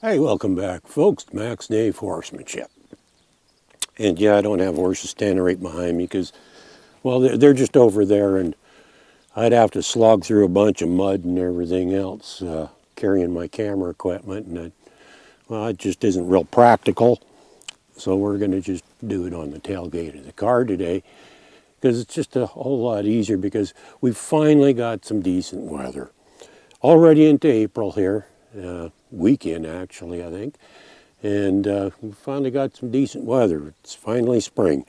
Hey, welcome back, folks. Max Dave Horsemanship. And yeah, I don't have horses standing right behind me because, well, they're just over there, and I'd have to slog through a bunch of mud and everything else carrying my camera equipment, and well, it just isn't real practical. So we're going to just do it on the tailgate of the car today because it's just a whole lot easier because we've finally got some decent weather. Already into April here. Weekend actually, I think, and we finally got some decent weather. It's finally spring,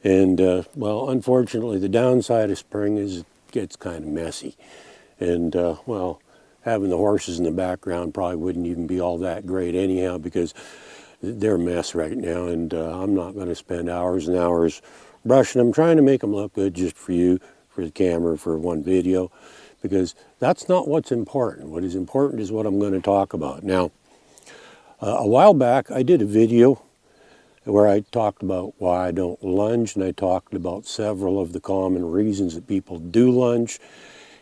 and well, unfortunately, the downside of spring is it gets kind of messy, and well, having the horses in the background probably wouldn't even be all that great anyhow because they're a mess right now, and I'm not going to spend hours and hours brushing them, trying to make them look good just for you, for the camera, for one video, because that's not what's important. What is important is what I'm going to talk about. Now, a while back, I did a video where I talked about why I don't lunge, and I talked about several of the common reasons that people do lunge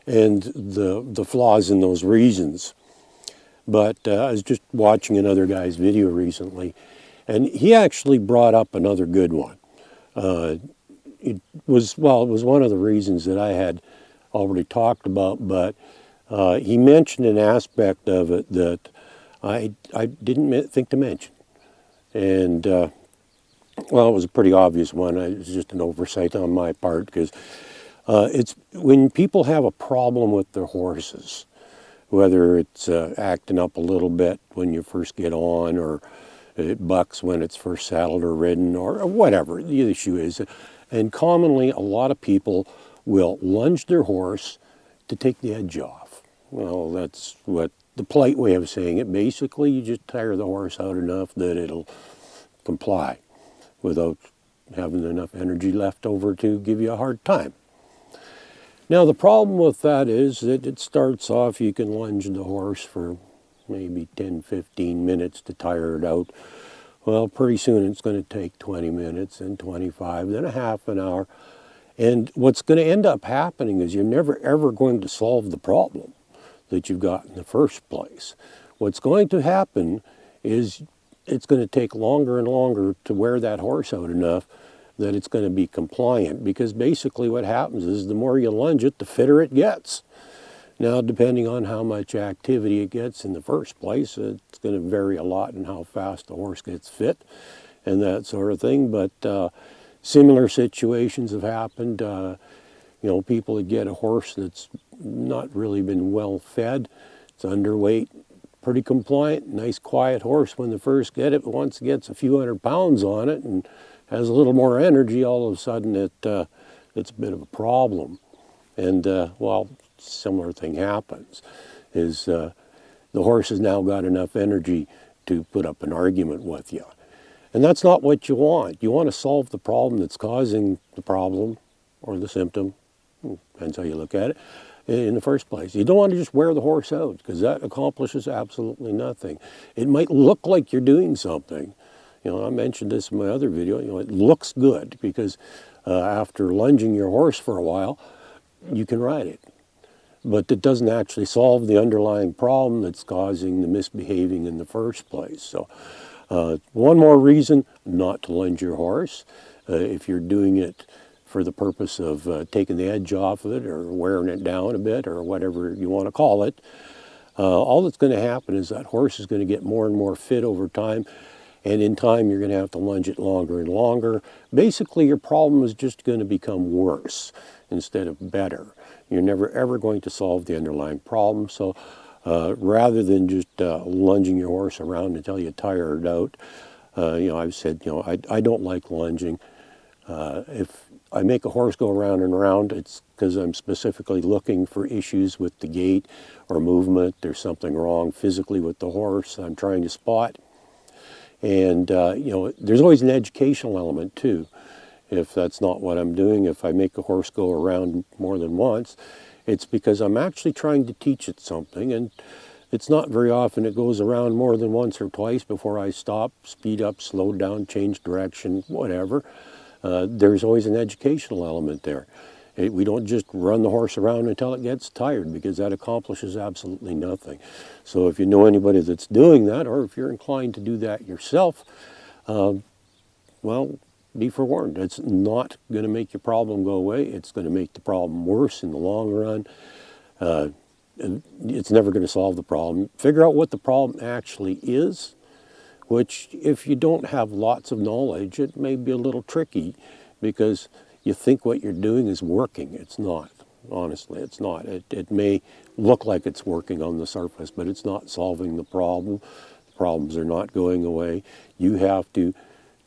and the flaws in those reasons. But I was just watching another guy's video recently, and he actually brought up another good one. It was one of the reasons that I had already talked about, but he mentioned an aspect of it that I didn't think to mention. And, well, it was a pretty obvious one. It was just an oversight on my part because it's when people have a problem with their horses, whether it's acting up a little bit when you first get on, or it bucks when it's first saddled or ridden, or whatever the issue is. And commonly, a lot of people will lunge their horse to take the edge off. Well, that's what the polite way of saying it. Basically, you just tire the horse out enough that it'll comply without having enough energy left over to give you a hard time. Now, the problem with that is that it starts off, you can lunge the horse for maybe 10, 15 minutes to tire it out. Well, pretty soon it's going to take 20 minutes, and 25, then a half an hour. And what's going to end up happening is you're never ever going to solve the problem that you've got in the first place. What's going to happen is it's going to take longer and longer to wear that horse out enough that it's going to be compliant, because basically what happens is the more you lunge it, the fitter it gets. Now, depending on how much activity it gets in the first place, it's going to vary a lot in how fast the horse gets fit and that sort of thing, but similar situations have happened. You know, people that get a horse that's not really been well fed, it's underweight, pretty compliant, nice quiet horse when they first get it, but once it gets a few 100 pounds on it and has a little more energy, all of a sudden it's a bit of a problem. And well, similar thing happens, is the horse has now got enough energy to put up an argument with you. And that's not what you want. You want to solve the problem that's causing the problem or the symptom, depends how you look at it, in the first place. You don't want to just wear the horse out, because that accomplishes absolutely nothing. It might look like you're doing something. You know, I mentioned this in my other video. You know, it looks good because after lunging your horse for a while, you can ride it. But it doesn't actually solve the underlying problem that's causing the misbehaving in the first place. So one more reason not to lunge your horse, if you're doing it for the purpose of taking the edge off of it or wearing it down a bit or whatever you want to call it, all that's going to happen is that horse is going to get more and more fit over time, and in time you're going to have to lunge it longer and longer. Basically, your problem is just going to become worse instead of better. You're never ever going to solve the underlying problem. So rather than just lunging your horse around until you tire it out, you know, I've said, you know, I don't like lunging. If I make a horse go around and around, it's because I'm specifically looking for issues with the gait or movement. There's something wrong physically with the horse I'm trying to spot. And, you know, there's always an educational element too. If that's not what I'm doing, if I make a horse go around more than once, it's because I'm actually trying to teach it something, and it's not very often it goes around more than once or twice before I stop, speed up, slow down, change direction, whatever. There's always an educational element there. We don't just run the horse around until it gets tired, because that accomplishes absolutely nothing. So if you know anybody that's doing that, or if you're inclined to do that yourself, well, be forewarned. It's not going to make your problem go away. It's going to make the problem worse in the long run. It's never going to solve the problem. Figure out what the problem actually is, which if you don't have lots of knowledge, it may be a little tricky, because you think what you're doing is working. It's not. Honestly, it's not. It may look like it's working on the surface, but it's not solving the problem. The problems are not going away. You have to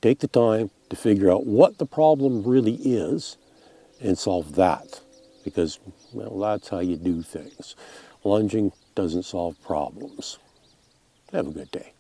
take the time to figure out what the problem really is and solve that, because, well, that's how you do things. Lunging doesn't solve problems. Have a good day.